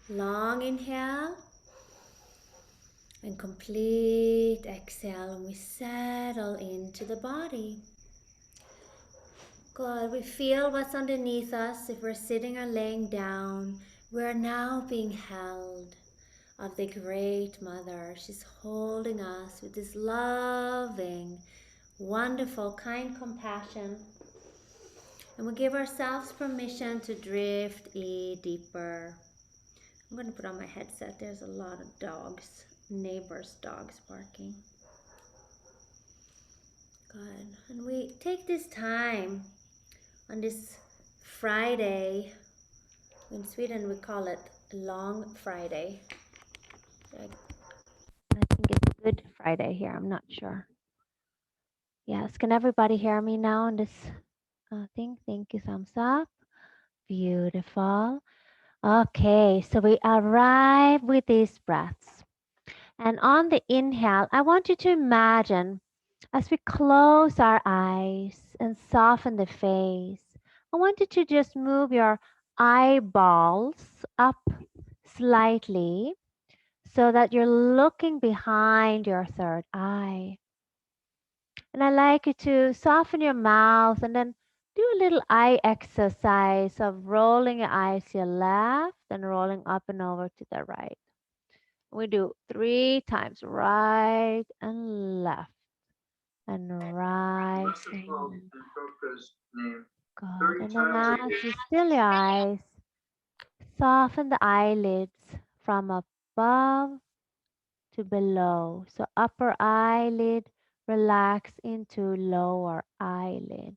Long inhale and complete exhale, and we settle into the body. Good. We feel what's underneath us. If we're sitting or laying down, we're now being held of the Great Mother. She's holding us with this loving, wonderful, kind compassion. And we give ourselves permission to drift deeper. I'm going to put on my headset. There's a lot of dogs, neighbors' dogs barking. Good. And we take this time on this Friday. In Sweden, we call it Long Friday. I think it's Good Friday here. I'm not sure. Yes. Can everybody hear me now on this thing? Thank you. Thumbs up. Beautiful. Okay. So we arrive with these breaths. And on the inhale, I want you to imagine as we close our eyes and soften the face, I want you to just move your eyeballs up slightly so that you're looking behind your third eye. And I like you to soften your mouth and then do a little eye exercise of rolling your eyes to your left and rolling up and over to the right. We do 3 times, right and left and right and left. Good. And then as you still your eyes, soften the eyelids from above to below. So upper eyelid relax into lower eyelid.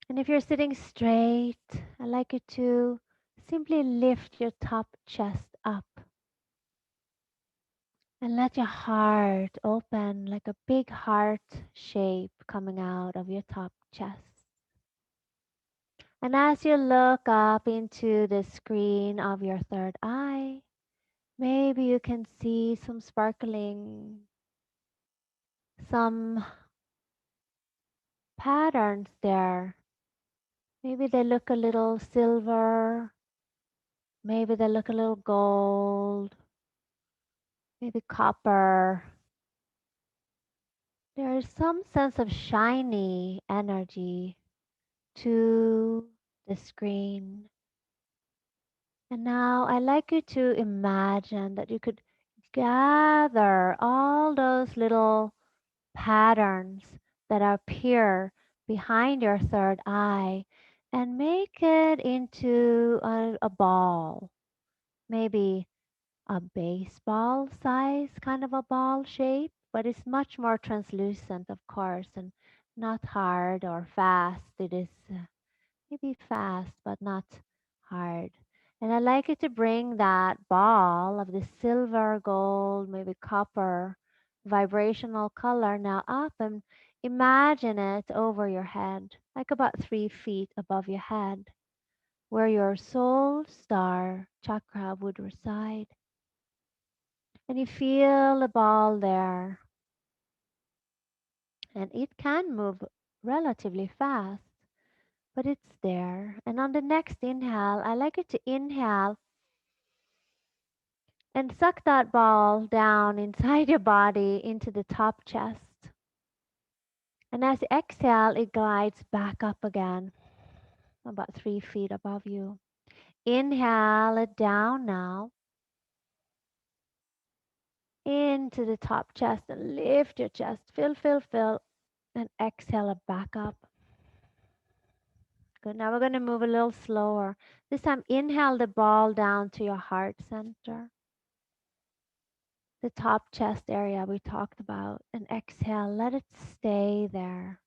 And if you're sitting straight, I'd like you to simply lift your top chest up and let your heart open like a big heart shape coming out of your top chest. And as you look up into the screen of your third eye, maybe you can see some sparkling, some patterns there. Maybe they look a little silver, maybe they look a little gold, maybe copper. There is some sense of shiny energy to the screen. And now I'd like you to imagine that you could gather all those little patterns that appear behind your third eye and make it into a ball, maybe a baseball size kind of a ball shape, but it's much more translucent, of course, and not hard or fast. It is maybe fast, but not hard. And I'd like you to bring that ball of the silver, gold, maybe copper, vibrational color now up and imagine it over your head, like about 3 feet above your head, where your soul star chakra would reside. And you feel the ball there, and it can move relatively fast, but it's there. And on the next inhale, I like you to inhale and suck that ball down inside your body into the top chest. And as you exhale, it glides back up again, about 3 feet above you. Inhale it down now into the top chest and lift your chest. Fill, fill, fill. And exhale it back up. Good. Now we're going to move a little slower. This time, inhale the ball down to your heart center, the top chest area we talked about. And exhale, let it stay there.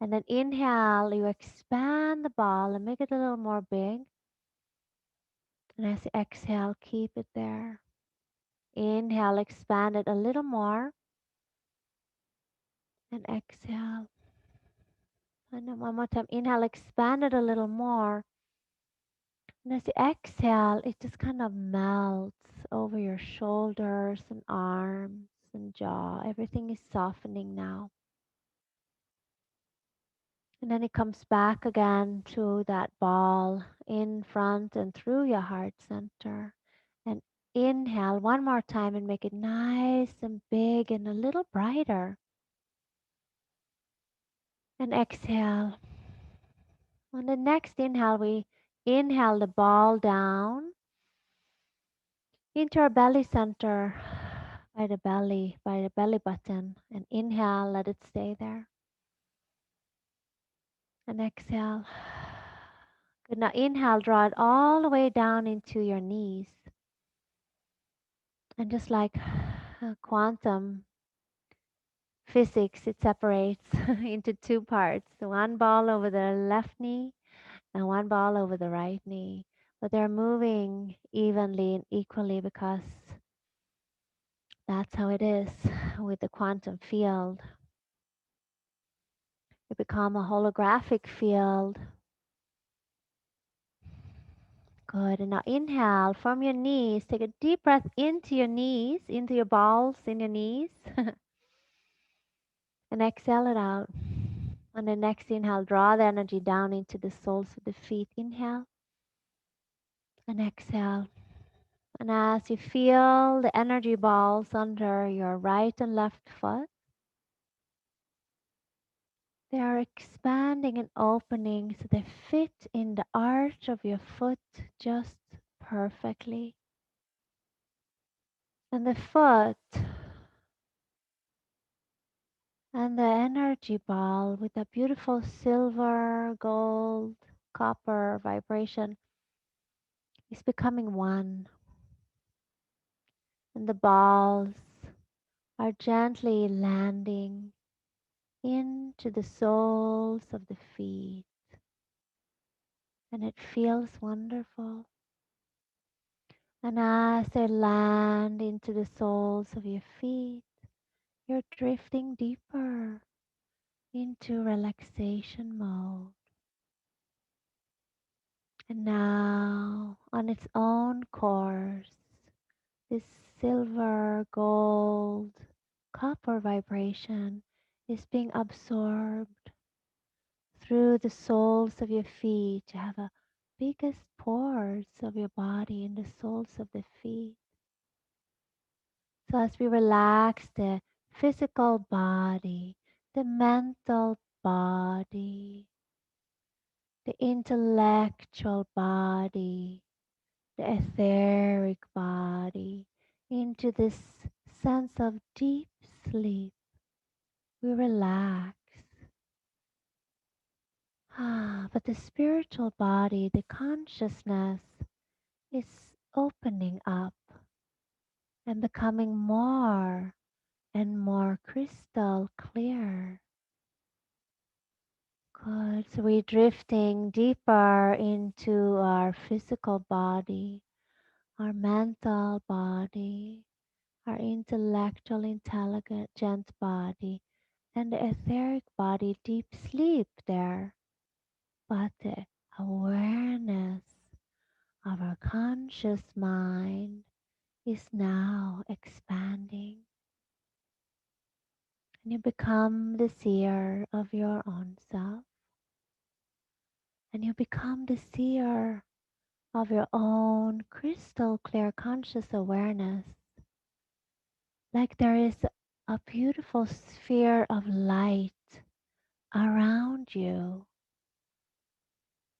And then inhale, you expand the ball and make it a little more big. And as you exhale, keep it there. Inhale, expand it a little more. And exhale. And then one more time. Inhale, expand it a little more. And as you exhale, it just kind of melts over your shoulders and arms and jaw. Everything is softening now. And then it comes back again to that ball in front and through your heart center. And inhale one more time and make it nice and big and a little brighter. And exhale. On the next inhale, we inhale the ball down into our belly center by the belly button. And inhale, let it stay there. And exhale. Good. Now inhale, draw it all the way down into your knees. And just like quantum physics, it separates into two parts. One ball over the left knee and one ball over the right knee. But they're moving evenly and equally because that's how it is with the quantum field. It become a holographic field. Good. And now inhale from your knees. Take a deep breath into your knees, into your balls in your knees. And exhale it out. On the next inhale, draw the energy down into the soles of the feet. Inhale and exhale. And as you feel the energy balls under your right and left foot, they are expanding and opening so they fit in the arch of your foot just perfectly. And the foot and the energy ball with a beautiful silver, gold, copper vibration is becoming one. And the balls are gently landing into the soles of the feet. And it feels wonderful. And as they land into the soles of your feet, you're drifting deeper into relaxation mode. And now, on its own course, this silver, gold, copper vibration is being absorbed through the soles of your feet. You have a biggest pores of your body in the soles of the feet. So as we relax the physical body, the mental body, the intellectual body, the etheric body, into this sense of deep sleep, we relax. But the spiritual body, the consciousness, is opening up and becoming more and more crystal clear. Good. So we're drifting deeper into our physical body, our mental body, our intellectual, intelligent body, and the etheric body, deep sleep there. But the awareness of our conscious mind is now expanding. And you become the seer of your own self. And you become the seer of your own crystal clear conscious awareness. Like there is a beautiful sphere of light around you.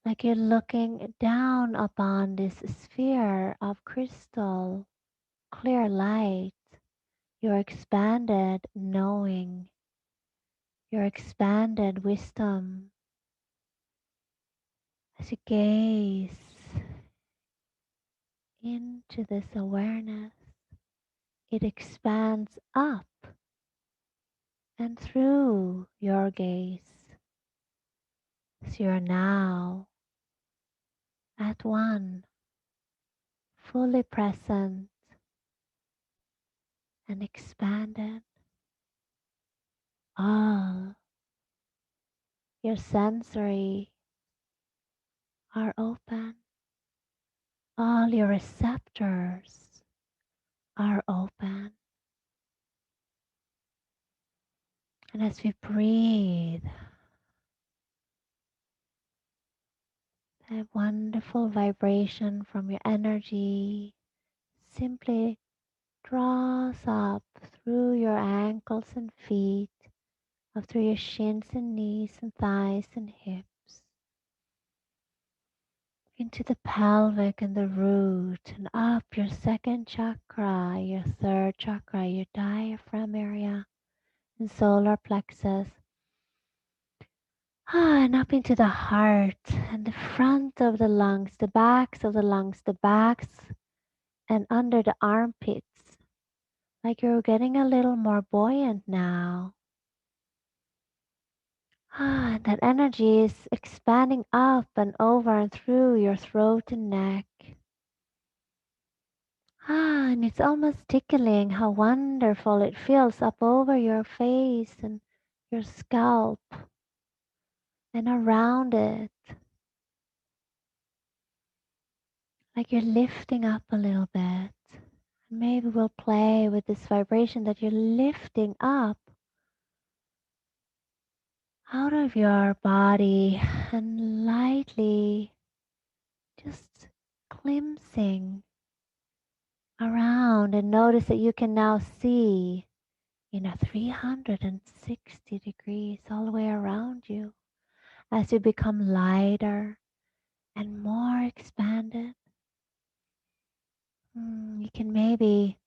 Like you're looking down upon this sphere of crystal clear light. Your expanded knowing, your expanded wisdom. As you gaze into this awareness, it expands up and through your gaze. So you're now at one, fully present and expanded. All your sensory are open. All your receptors are open. And as we breathe, A wonderful vibration from your energy simply draws up through your ankles and feet, up through your shins and knees and thighs and hips, into the pelvic and the root, and up your second chakra, your third chakra, your diaphragm area, and solar plexus. And up into the heart and the front of the lungs, the backs of the lungs, the backs and under the armpits. Like you're getting a little more buoyant now. And that energy is expanding up and over and through your throat and neck. And it's almost tickling how wonderful it feels up over your face and your scalp and around it. Like you're lifting up a little bit. Maybe we'll play with this vibration that you're lifting up out of your body and lightly just glimpsing around, and notice that you can now see in a 360 degrees all the way around you as you become lighter and more expanded. You can maybe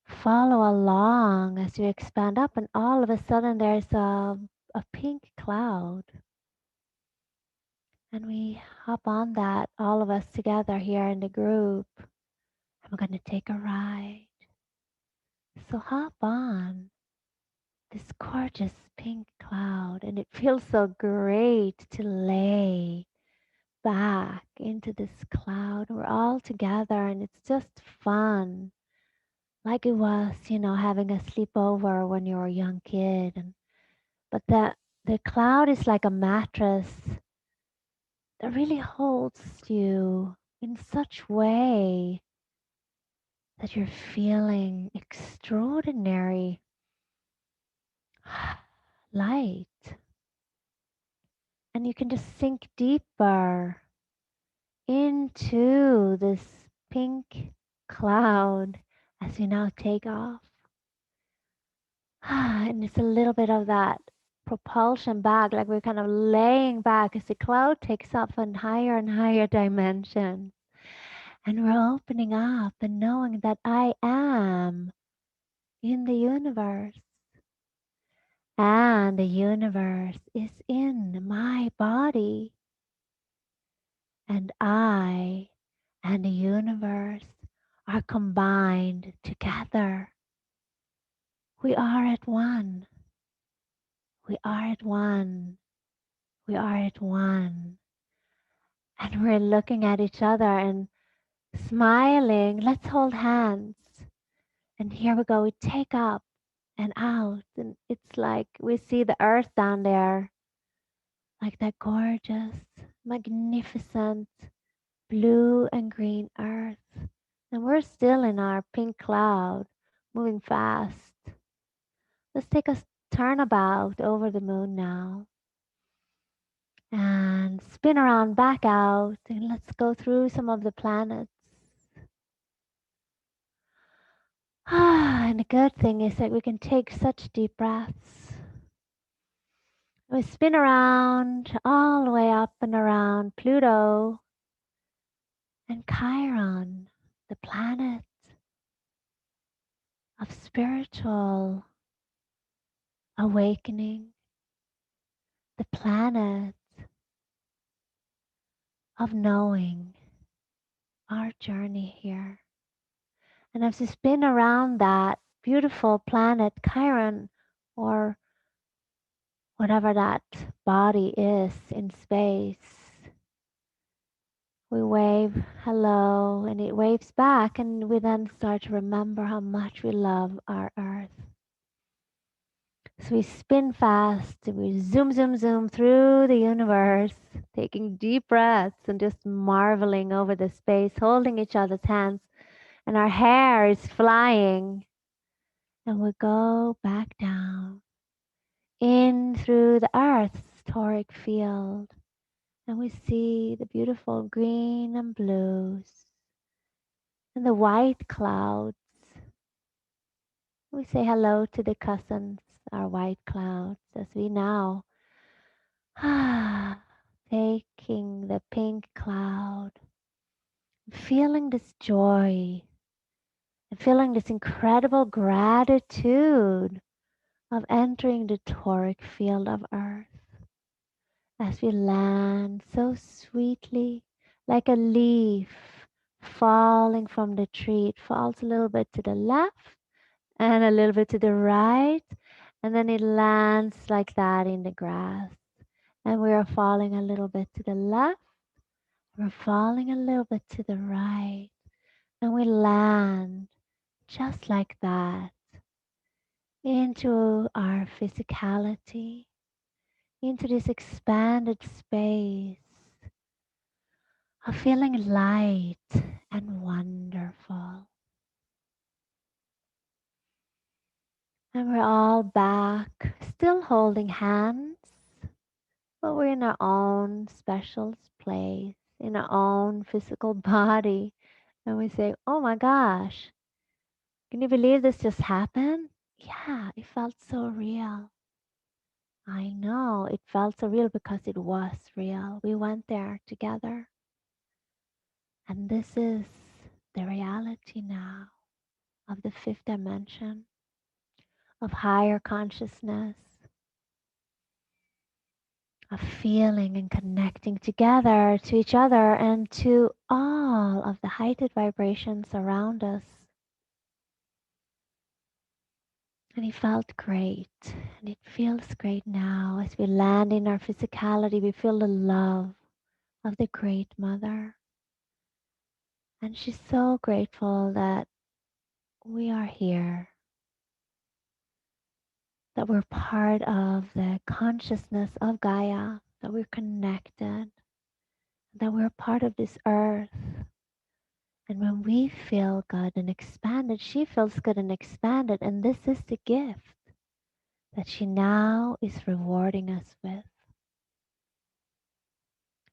follow along as you expand up, and all of a sudden there's a pink cloud. And we hop on that, all of us together here in the group. And we're going to take a ride. So hop on this gorgeous pink cloud, and it feels so great to lay back into this cloud. We're all together, and it's just fun. Like it was, having a sleepover when you were a young kid. But the cloud is like a mattress that really holds you in such way that you're feeling extraordinary light. And you can just sink deeper into this pink cloud as you now take off. And it's a little bit of that propulsion back, like we're kind of laying back as the cloud takes up in higher and higher dimensions. And we're opening up and knowing that I am in the universe. And the universe is in my body. And I and the universe are combined together. We are at one. We are at one. We are at one. And we're looking at each other and smiling. Let's hold hands. And here we go. We take up and out. And it's like we see the earth down there. Like that gorgeous, magnificent blue and green earth. And we're still in our pink cloud, moving fast. Let's take a turnabout over the moon now. And spin around back out, and let's go through some of the planets. And the good thing is that we can take such deep breaths. We spin around all the way up and around Pluto and Chiron, the planet of spiritual awakening, the planet of knowing our journey here. And as we spin around that beautiful planet, Chiron, or whatever that body is in space, we wave hello, and it waves back, and we then start to remember how much we love our earth. So we spin fast, and we zoom, zoom, zoom through the universe, taking deep breaths and just marveling over the space, holding each other's hands, and our hair is flying. And we go back down, in through the earth's toric field, And we see the beautiful green and blues and the white clouds. We say hello to the cousins, our white clouds, as we now taking the pink cloud, feeling this joy and feeling this incredible gratitude of entering the toric field of earth as we land so sweetly like a leaf falling from the tree. It falls a little bit to the left and a little bit to the right, and then it lands like that in the grass. And we are falling a little bit to the left, we're falling a little bit to the right, and we land just like that into our physicality, into this expanded space of feeling light and wonderful. And we're all back, still holding hands, but we're in our own special place, in our own physical body. And we say, oh my gosh, can you believe this just happened? Yeah, it felt so real. I know it felt so real because it was real. We went there together. And this is the reality now of the fifth dimension, of higher consciousness, of feeling and connecting together to each other and to all of the heightened vibrations around us. And it felt great, and it feels great now as we land in our physicality. We feel the love of the Great Mother. And she's so grateful that we are here, that we're part of the consciousness of Gaia, that we're connected, that we're part of this earth. And when we feel good and expanded, she feels good and expanded. And this is the gift that she now is rewarding us with.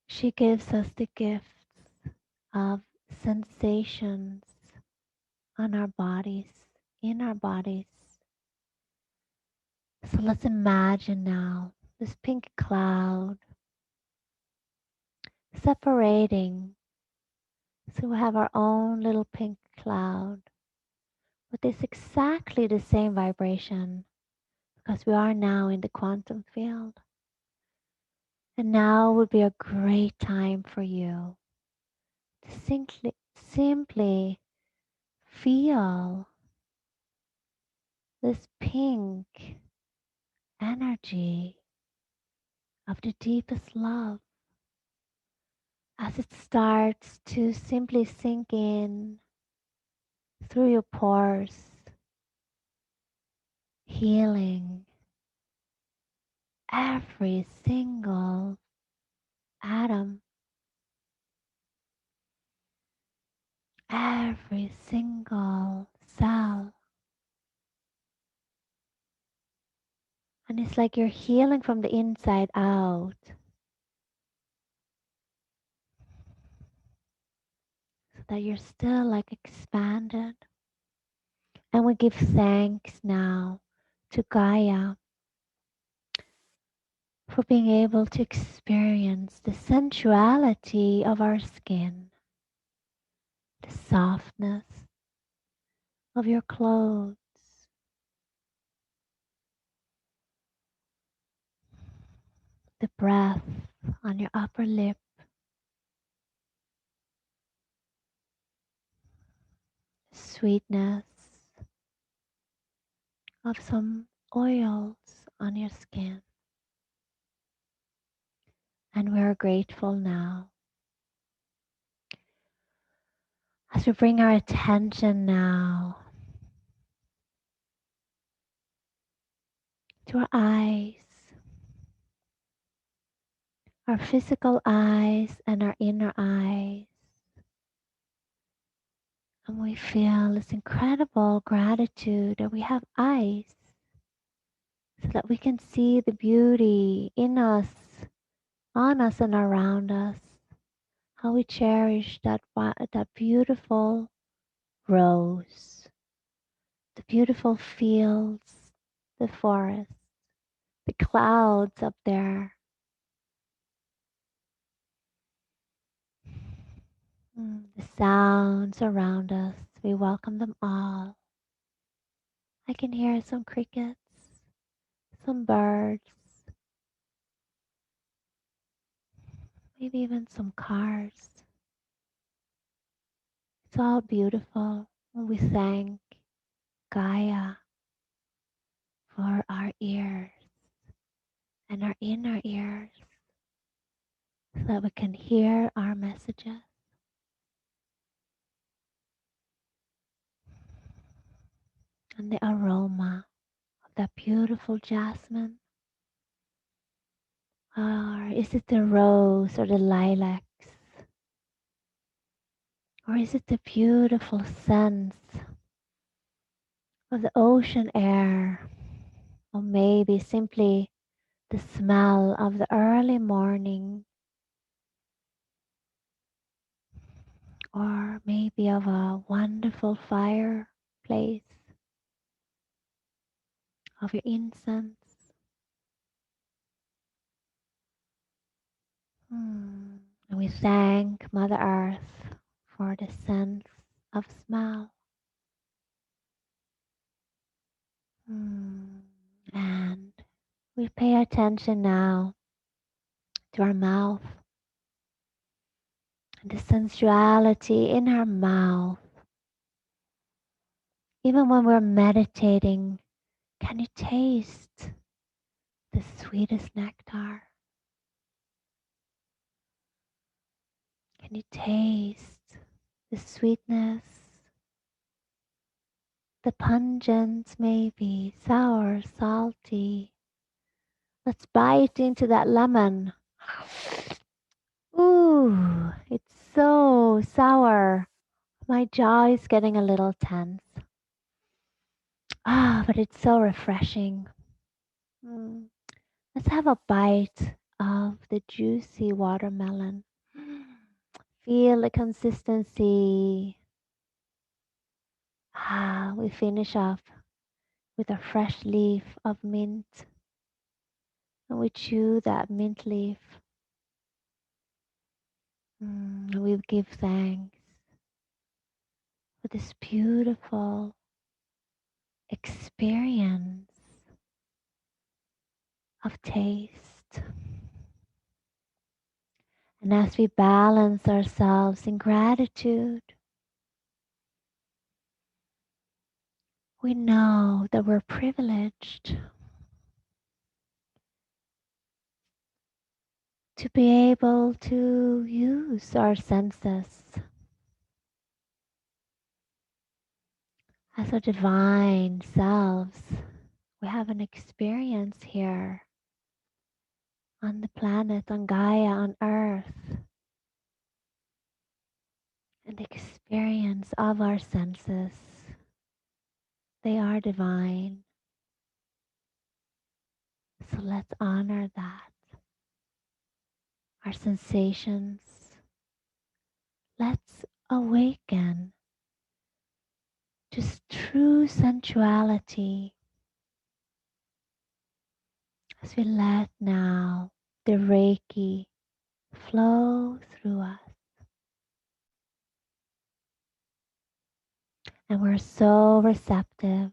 She gives us the gifts of sensations on our bodies, in our bodies. So let's imagine now this pink cloud separating. So we have our own little pink cloud, but it's exactly the same vibration because we are now in the quantum field. And now would be a great time for you to simply feel this pink energy of the deepest love as it starts to simply sink in through your pores, healing every single atom, every single cell. And it's like you're healing from the inside out, so that you're still like expanded. And we give thanks now to Gaia for being able to experience the sensuality of our skin, the softness of your clothes, the breath on your upper lip, sweetness of some oils on your skin. And we're grateful now as we bring our attention now to our eyes, our physical eyes and our inner eyes. And we feel this incredible gratitude that we have eyes so that we can see the beauty in us on us and around us. How we cherish that beautiful rose, the beautiful fields, the forest, the clouds up there. The sounds around us, we welcome them all. I can hear some crickets, some birds, maybe even some cars. It's all beautiful. We thank Gaia for our ears and our inner ears so that we can hear our messages. And the aroma of that beautiful jasmine. Or is it the rose or the lilacs? Or is it the beautiful scents of the ocean air? Or maybe simply the smell of the early morning? Or maybe of a wonderful fireplace, of your incense. And we thank Mother Earth for the sense of smell. And we pay attention now to our mouth and the sensuality in our mouth. Even when we're meditating, can you taste the sweetest nectar? Can you taste the sweetness, the pungent, maybe sour, salty? Let's bite into that lemon. Ooh, it's so sour. My jaw is getting a little tense. But it's so refreshing. Let's have a bite of the juicy watermelon. Feel the consistency. We finish off with a fresh leaf of mint. And we chew that mint leaf. We give thanks for this beautiful experience of taste. And as we balance ourselves in gratitude, we know that we're privileged to be able to use our senses as our divine selves. We have an experience here on the planet, on Gaia, on Earth, an experience of our senses. They are divine. So let's honor that. Our sensations. Let's awaken to true sensuality as we let now the Reiki flow through us. And we're so receptive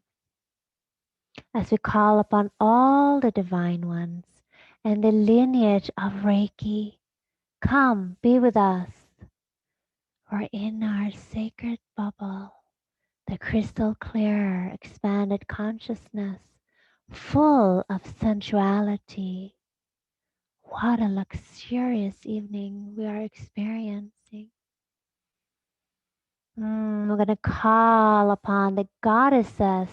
as we call upon all the divine ones and the lineage of Reiki. Come, be with us. We're in our sacred bubble, the crystal clear, expanded consciousness, full of sensuality. What a luxurious evening we are experiencing. We're going to call upon the goddesses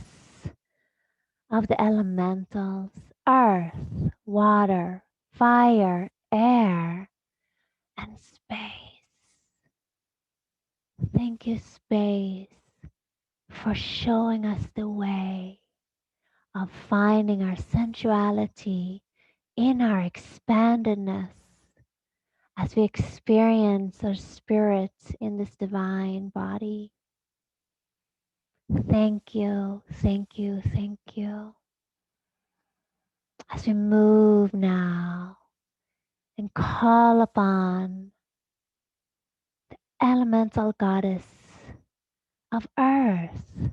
of the elementals, earth, water, fire, air, and space. Thank you, space, for showing us the way of finding our sensuality in our expandedness. as we experience our spirits in this divine body. Thank you, thank you, thank you. As we move now and call upon elemental goddess of earth,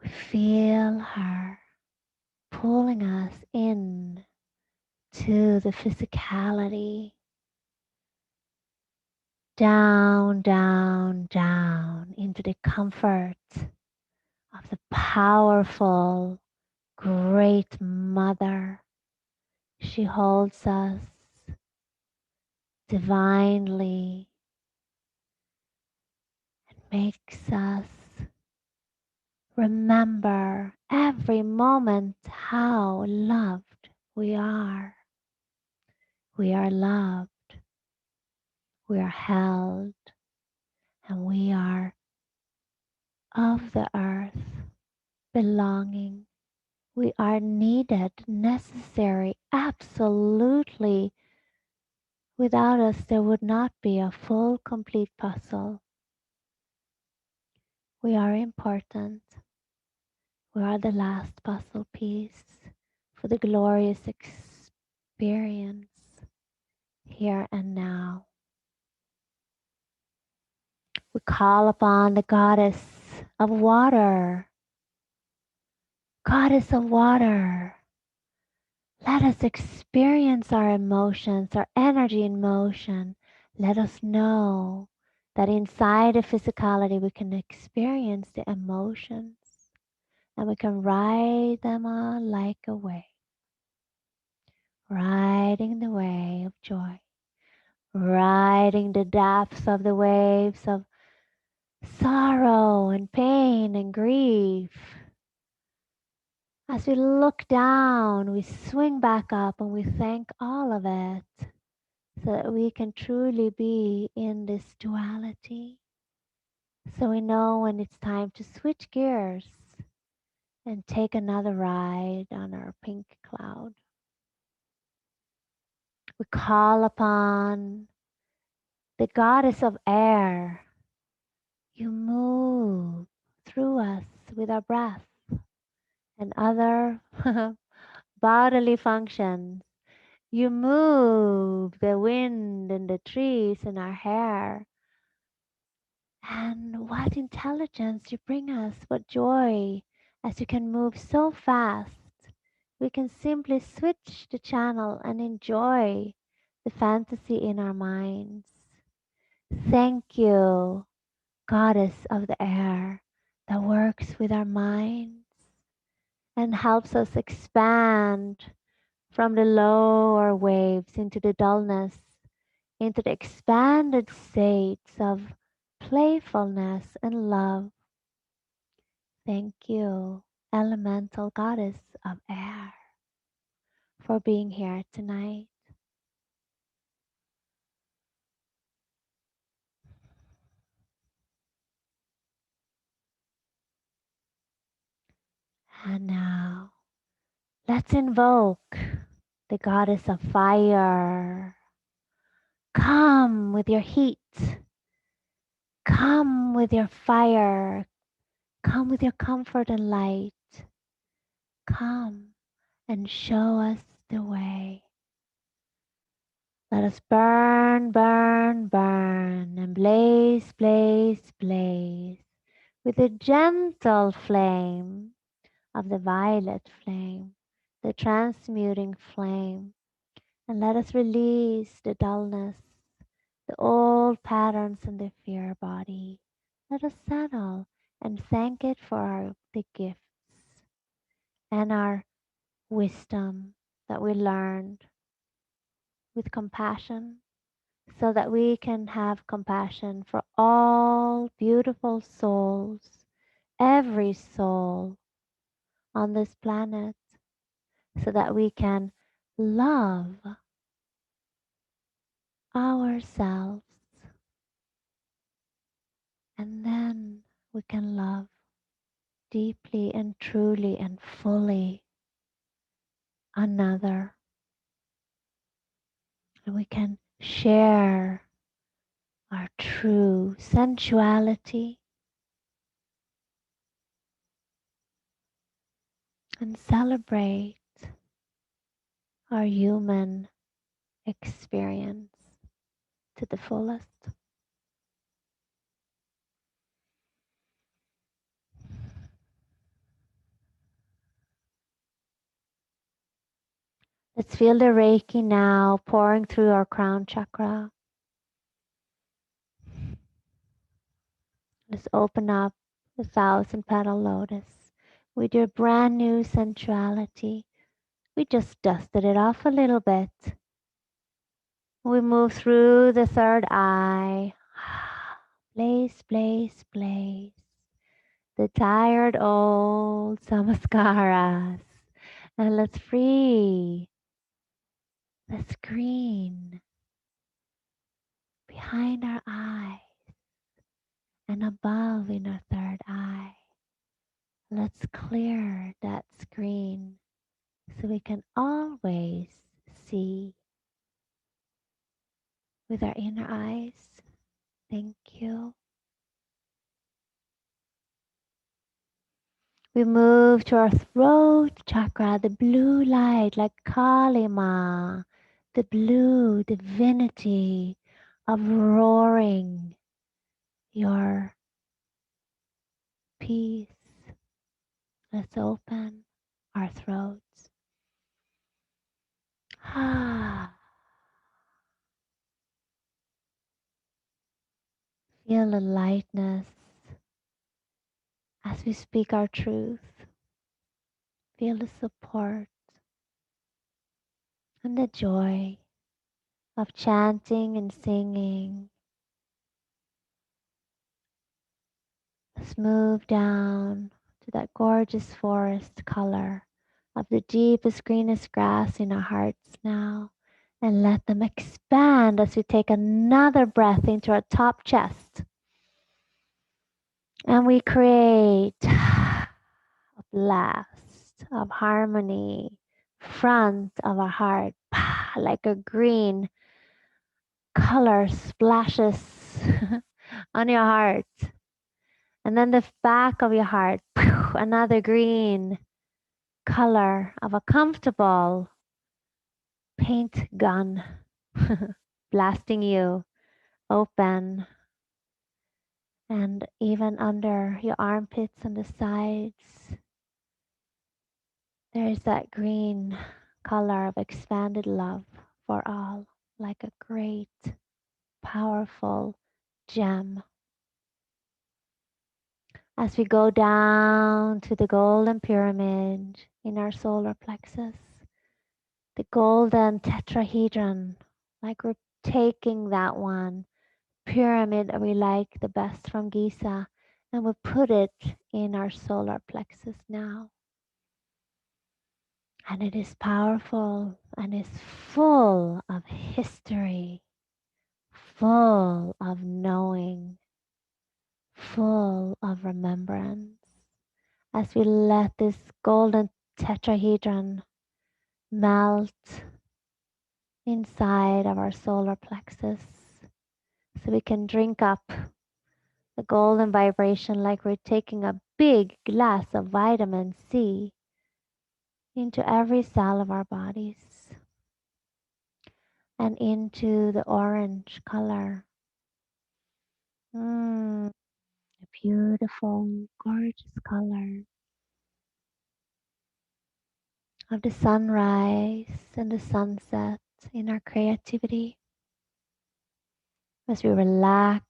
we feel her pulling us in to the physicality, down, down, down into the comfort of the powerful, great mother. She holds us divinely and makes us remember every moment how loved we are. We are loved, we are held, and we are of the earth, belonging. We are needed, necessary, absolutely. Without us, there would not be a full, complete puzzle. We are important. We are the last puzzle piece for the glorious experience here and now. We call upon the goddess of water. Goddess of water, let us experience our emotions, our energy in motion. Let us know that inside of physicality we can experience the emotions and we can ride them on like a wave, riding the wave of joy, riding the depths of the waves of sorrow and pain and grief. As we look down, we swing back up and we thank all of it so that we can truly be in this duality. So we know when it's time to switch gears and take another ride on our pink cloud. We call upon the goddess of air. You move through us with our breath and other bodily functions. You move the wind and the trees in our hair. And what intelligence you bring us, what joy, as you can move so fast. We can simply switch the channel and enjoy the fantasy in our minds. Thank you, Goddess of the air, that works with our minds and helps us expand from the lower waves into the dullness, into the expanded states of playfulness and love. Thank you, elemental goddess of air, for being here tonight. And now, let's invoke the goddess of fire. Come with your heat. Come with your fire. Come with your comfort and light. Come and show us the way. Let us burn, burn, burn, and blaze, blaze, blaze with the gentle flame of the violet flame, the transmuting flame. And let us release the dullness, the old patterns in the fear body. Let us settle and thank it for the gifts and our wisdom that we learned with compassion, so that we can have compassion for all beautiful souls, every soul on this planet, so that we can love ourselves, and then we can love deeply and truly and fully another. And we can share our true sensuality and celebrate our human experience to the fullest. Let's feel the Reiki now pouring through our crown chakra. Let's open up the 1,000-petal lotus with your brand new sensuality. We just dusted it off a little bit. We move through the third eye. Blaze, blaze, blaze. The tired old samaskaras. And let's free the screen behind our eye and above in our third eye. Let's clear that screen so we can always see with our inner eyes. Thank you. We move to our throat chakra, the blue light like Kalima, the blue divinity of roaring your peace. Let's open our throats. Feel the lightness as we speak our truth. Feel the support and the joy of chanting and singing. Let's move down to that gorgeous forest color of the deepest, greenest grass in our hearts now. And let them expand as we take another breath into our top chest. And we create a blast of harmony, front of our heart, like a green color splashes on your heart. And then the back of your heart, another green color of a comfortable paint gun blasting you open. And even under your armpits and the sides, there is that green color of expanded love for all, like a great, powerful gem. As we go down to the golden pyramid in our solar plexus, the golden tetrahedron, like we're taking that one pyramid that we like the best from Giza, and we put it in our solar plexus now. And it is powerful and is full of history, full of knowing, full of remembrance. As we let this golden tetrahedron melt inside of our solar plexus so we can drink up the golden vibration like we're taking a big glass of vitamin C into every cell of our bodies and into the orange color. A beautiful, gorgeous color of the sunrise and the sunset in our creativity as we relax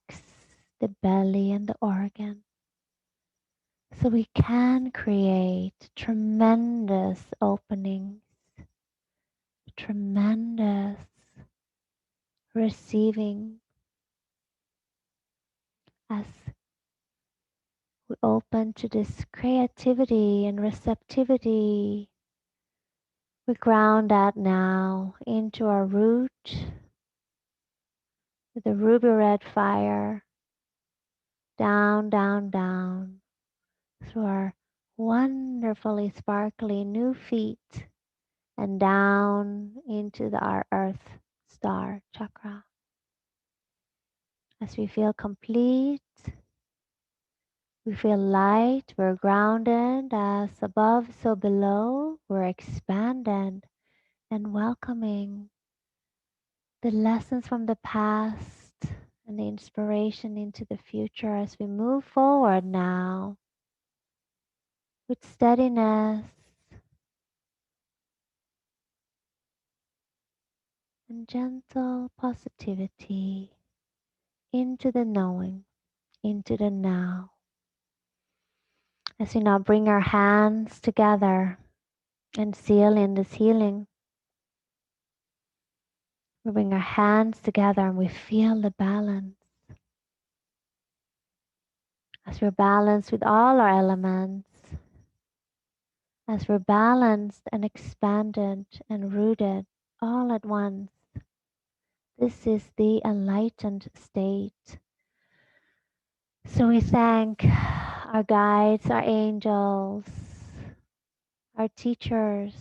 the belly and the organ so we can create tremendous openings, tremendous receiving as we open to this creativity and receptivity. We ground that now into our root with the ruby red fire, down, down, down, through our wonderfully sparkly new feet and down into our earth star chakra. As we feel complete, we feel light, we're grounded, as above, so below, we're expanded and welcoming the lessons from the past and the inspiration into the future as we move forward now with steadiness and gentle positivity into the knowing, into the now. As we now bring our hands together and seal in this healing, we bring our hands together and we feel the balance. As we're balanced with all our elements, as we're balanced and expanded and rooted all at once, this is the enlightened state. So we thank our guides, our angels, our teachers.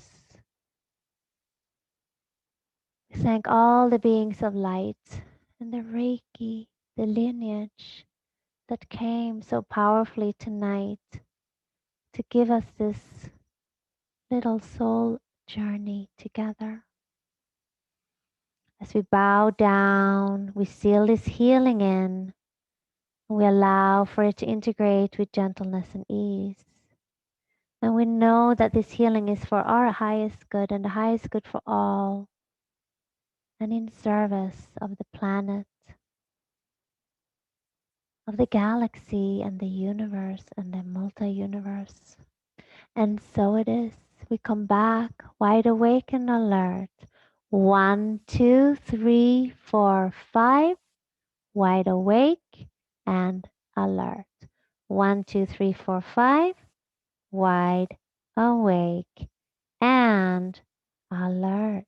We thank all the beings of light and the Reiki, the lineage that came so powerfully tonight to give us this little soul journey together. As we bow down, we seal this healing in, and we allow for it to integrate with gentleness and ease. And we know that this healing is for our highest good and the highest good for all, and in service of the planet, of the galaxy and the universe and the multi-universe. And so it is. We come back wide awake and alert. 1, 2, 3, 4, 5. Wide awake and alert. 1, 2, 3, 4, 5. Wide awake and alert.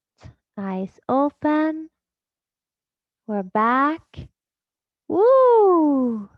Eyes open. We're back. Woo!